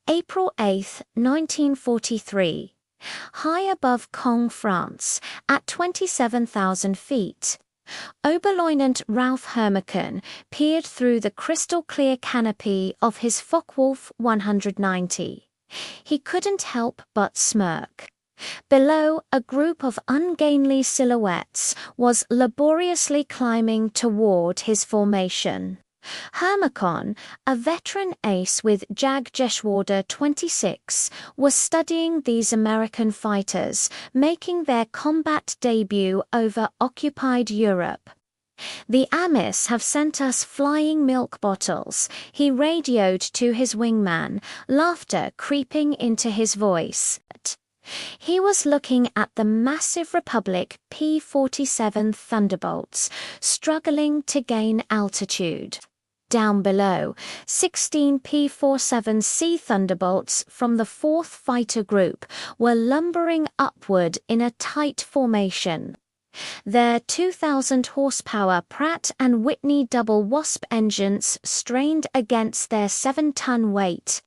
April 8, 1943. High above Caen, France, at 27,000 feet. Oberleutnant Ralph Hermeken peered through the crystal-clear canopy of his Focke-Wulf 190. He couldn't help but smirk. Below, a group of ungainly silhouettes was laboriously climbing toward his formation. Hermeken, a veteran ace with Jagdgeschwader 26, was studying these American fighters, making their combat debut over occupied Europe. "The Amis have sent us flying milk bottles," he radioed to his wingman, laughter creeping into his voice. He was looking at the massive Republic P-47 Thunderbolts, struggling to gain altitude. Down below, 16 P-47C Thunderbolts from the 4th Fighter Group were lumbering upward in a tight formation. Their 2,000 horsepower Pratt & Whitney double Wasp engines strained against their 7-ton weight.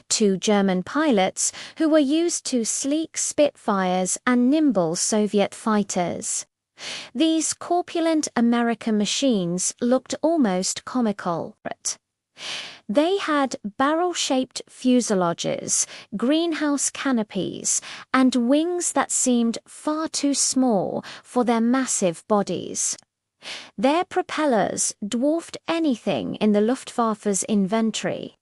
Two German pilots who were used to sleek Spitfires and nimble Soviet fighters. These corpulent American machines looked almost comical. They had barrel-shaped fuselages, greenhouse canopies, and wings that seemed far too small for their massive bodies. Their propellers dwarfed anything in the Luftwaffe's inventory.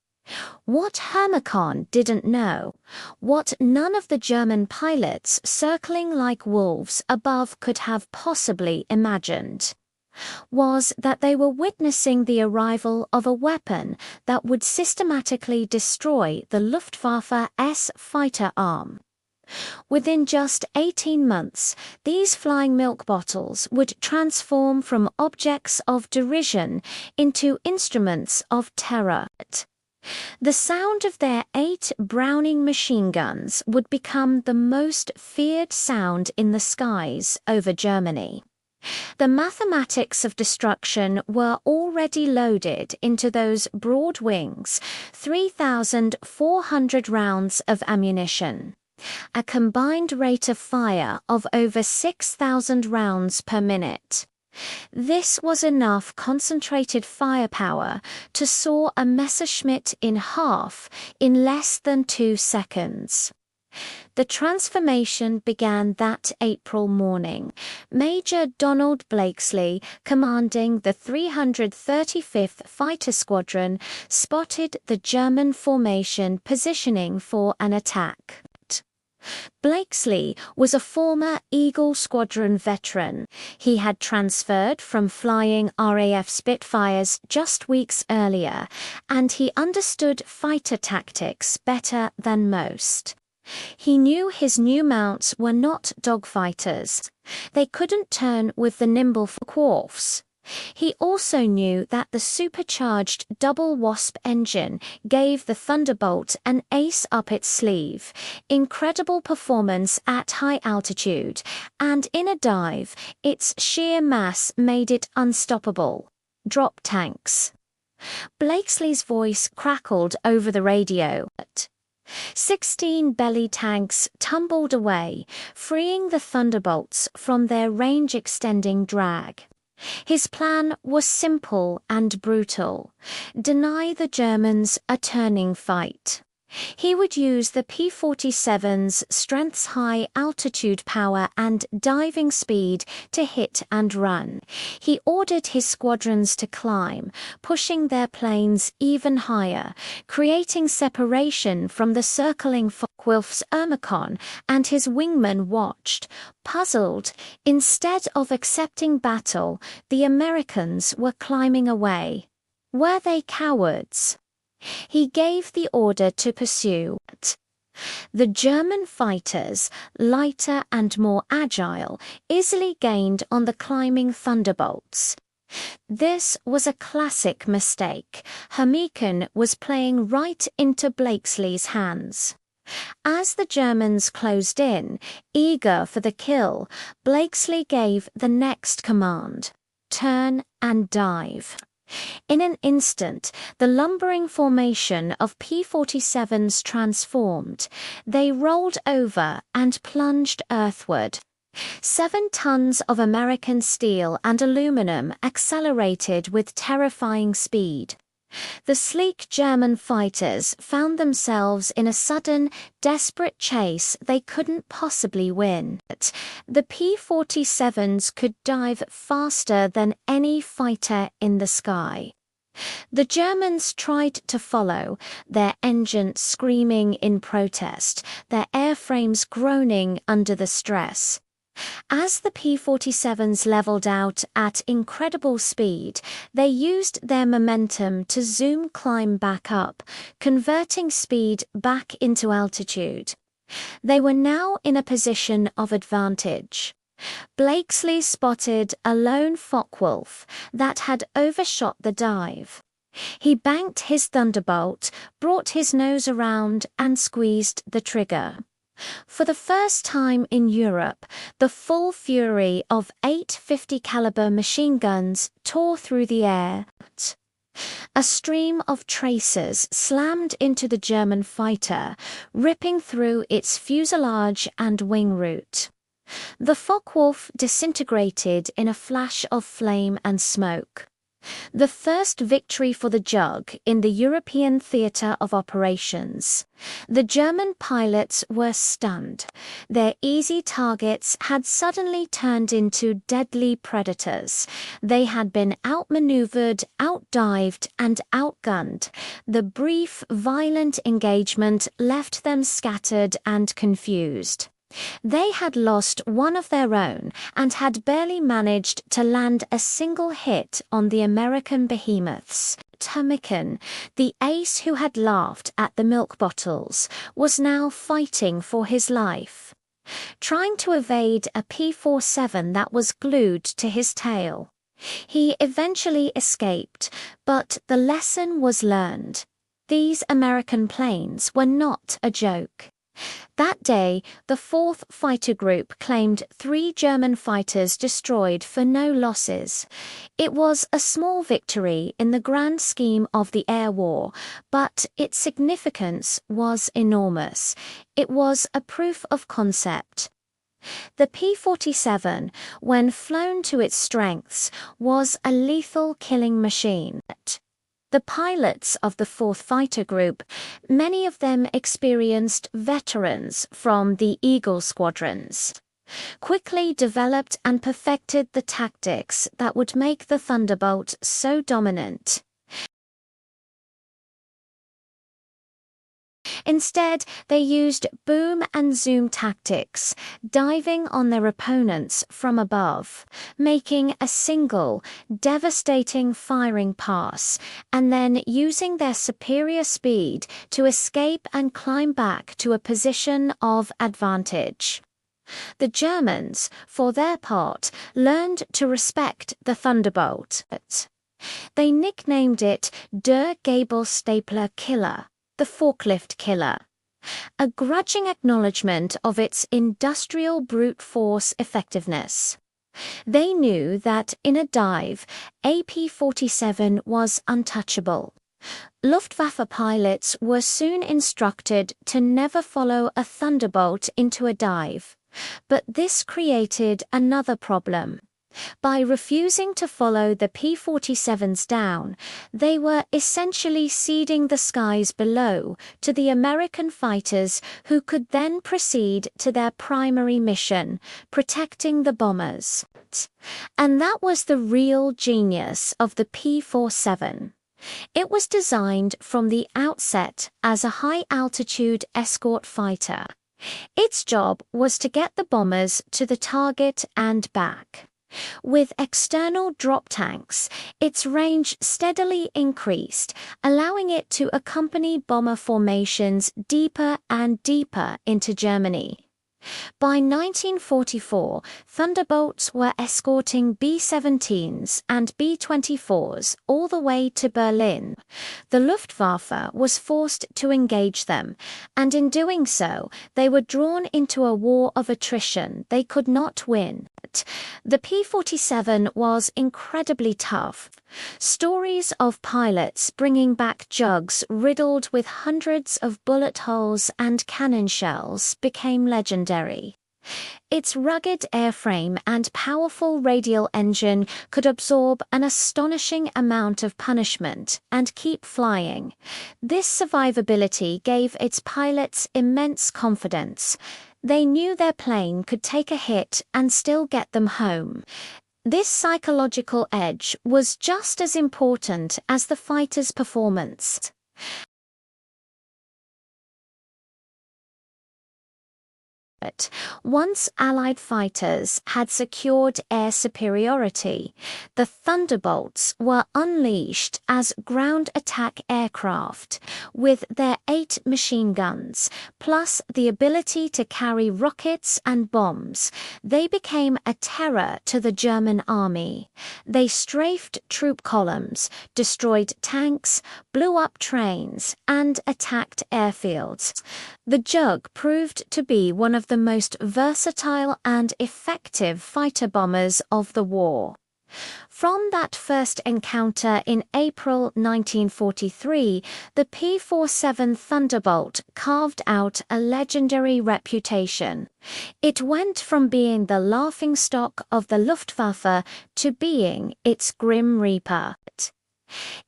What Hermeken didn't know, what none of the German pilots circling like wolves above could have possibly imagined, was that they were witnessing the arrival of a weapon that would systematically destroy the Luftwaffe's fighter arm. Within just 18 months, these flying milk bottles would transform from objects of derision into instruments of terror. The sound of their 8 Browning machine guns would become the most feared sound in the skies over Germany. The mathematics of destruction were already loaded into those broad wings, 3,400 rounds of ammunition, a combined rate of fire of over 6,000 rounds per minute. This was enough concentrated firepower to saw a Messerschmitt in half in less than 2 seconds. The transformation began that April morning. Major Donald Blakesley, commanding the 335th Fighter Squadron, spotted the German formation positioning for an attack. Blakesley was a former Eagle Squadron veteran. He had transferred from flying RAF Spitfires just weeks earlier, and he understood fighter tactics better than most. He knew his new mounts were not dogfighters. They couldn't turn with the nimble Focke-Wulfs. He also knew that the supercharged double Wasp engine gave the Thunderbolt an ace up its sleeve, incredible performance at high altitude, and in a dive, its sheer mass made it unstoppable. Drop tanks. Blakesley's voice crackled over the radio. 16 belly tanks tumbled away, freeing the Thunderbolts from their range-extending drag. His plan was simple and brutal: deny the Germans a turning fight. He would use the P-47's strength's high altitude power and diving speed to hit and run. He ordered his squadrons to climb, pushing their planes even higher, creating separation from the circling Focke-Wulf's Hermeken, and his wingmen watched, puzzled. Instead of accepting battle, the Americans were climbing away. Were they cowards? He gave the order to pursue. The German fighters, lighter and more agile, easily gained on the climbing Thunderbolts. This was a classic mistake. Hermeken was playing right into Blakesley's hands. As the Germans closed in, eager for the kill, Blakesley gave the next command: turn and dive. In an instant, the lumbering formation of P-47s transformed. They rolled over and plunged earthward. 7 tons of American steel and aluminum accelerated with terrifying speed. The sleek German fighters found themselves in a sudden, desperate chase they couldn't possibly win. The P-47s could dive faster than any fighter in the sky. The Germans tried to follow, their engines screaming in protest, their airframes groaning under the stress. As the P-47s leveled out at incredible speed, they used their momentum to climb back up, converting speed back into altitude. They were now in a position of advantage. Blakesley spotted a lone Focke-Wulf that had overshot the dive. He banked his Thunderbolt, brought his nose around, and squeezed the trigger. For the first time in Europe, the full fury of 8 50 caliber machine guns tore through the air. A stream of tracers slammed into the German fighter, ripping through its fuselage and wing root. The Focke-Wulf disintegrated in a flash of flame and smoke. The first victory for the Jug in the European theatre of operations. The German pilots were stunned. Their easy targets had suddenly turned into deadly predators. They had been outmaneuvered, outdived, and outgunned. The brief, violent engagement left them scattered and confused. They had lost one of their own and had barely managed to land a single hit on the American behemoths. Termican, the ace who had laughed at the milk bottles, was now fighting for his life, trying to evade a P-47 that was glued to his tail. He eventually escaped, but the lesson was learned. These American planes were not a joke. That day, the 4th Fighter Group claimed 3 German fighters destroyed for no losses. It was a small victory in the grand scheme of the air war, but its significance was enormous. It was a proof of concept. The P-47, when flown to its strengths, was a lethal killing machine. The pilots of the 4th Fighter Group, many of them experienced veterans from the Eagle squadrons, quickly developed and perfected the tactics that would make the Thunderbolt so dominant. Instead, they used boom and zoom tactics, diving on their opponents from above, making a single, devastating firing pass, and then using their superior speed to escape and climb back to a position of advantage. The Germans, for their part, learned to respect the Thunderbolt. They nicknamed it Der Gabelstapler Killer, the forklift killer, a grudging acknowledgement of its industrial brute force effectiveness. They knew that in a dive, a P-47 was untouchable. Luftwaffe pilots were soon instructed to never follow a Thunderbolt into a dive, but this created another problem. By refusing to follow the P-47s down, they were essentially ceding the skies below to the American fighters who could then proceed to their primary mission, protecting the bombers. And that was the real genius of the P-47. It was designed from the outset as a high-altitude escort fighter. Its job was to get the bombers to the target and back. With external drop tanks, its range steadily increased, allowing it to accompany bomber formations deeper and deeper into Germany. By 1944, Thunderbolts were escorting B-17s and B-24s all the way to Berlin. The Luftwaffe was forced to engage them, and in doing so, they were drawn into a war of attrition they could not win. The P-47 was incredibly tough. Stories of pilots bringing back jugs riddled with hundreds of bullet holes and cannon shells became legendary. Its rugged airframe and powerful radial engine could absorb an astonishing amount of punishment and keep flying. This survivability gave its pilots immense confidence. They knew their plane could take a hit and still get them home. This psychological edge was just as important as the fighter's performance. Once Allied fighters had secured air superiority, the Thunderbolts were unleashed as ground attack aircraft, with their 8 machine guns, plus the ability to carry rockets and bombs. They became a terror to the German army. They strafed troop columns, destroyed tanks, blew up trains, and attacked airfields. The Jug proved to be one of the most versatile and effective fighter bombers of the war. From that first encounter in April 1943, the P-47 Thunderbolt carved out a legendary reputation. It went from being the laughingstock of the Luftwaffe to being its grim reaper.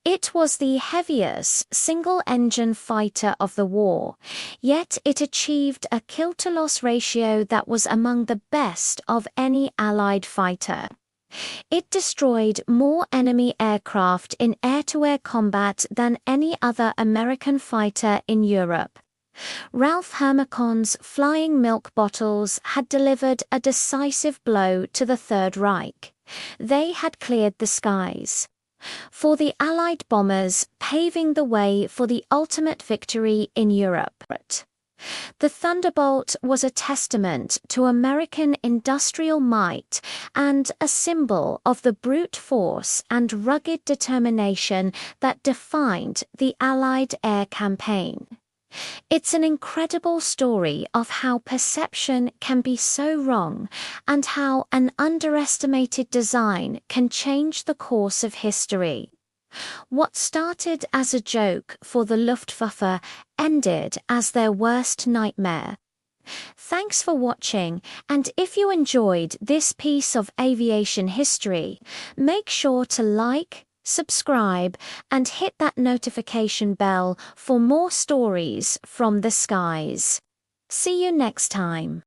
It was the heaviest single-engine fighter of the war, yet it achieved a kill-to-loss ratio that was among the best of any Allied fighter. It destroyed more enemy aircraft in air-to-air combat than any other American fighter in Europe. Ralph Hermakon's flying milk bottles had delivered a decisive blow to the Third Reich. They had cleared the skies for the Allied bombers, paving the way for the ultimate victory in Europe. The Thunderbolt was a testament to American industrial might and a symbol of the brute force and rugged determination that defined the Allied air campaign. It's an incredible story of how perception can be so wrong and how an underestimated design can change the course of history. What started as a joke for the Luftwaffe ended as their worst nightmare. Thanks for watching, and if you enjoyed this piece of aviation history, make sure to like, subscribe, and hit that notification bell for more stories from the skies. See you next time.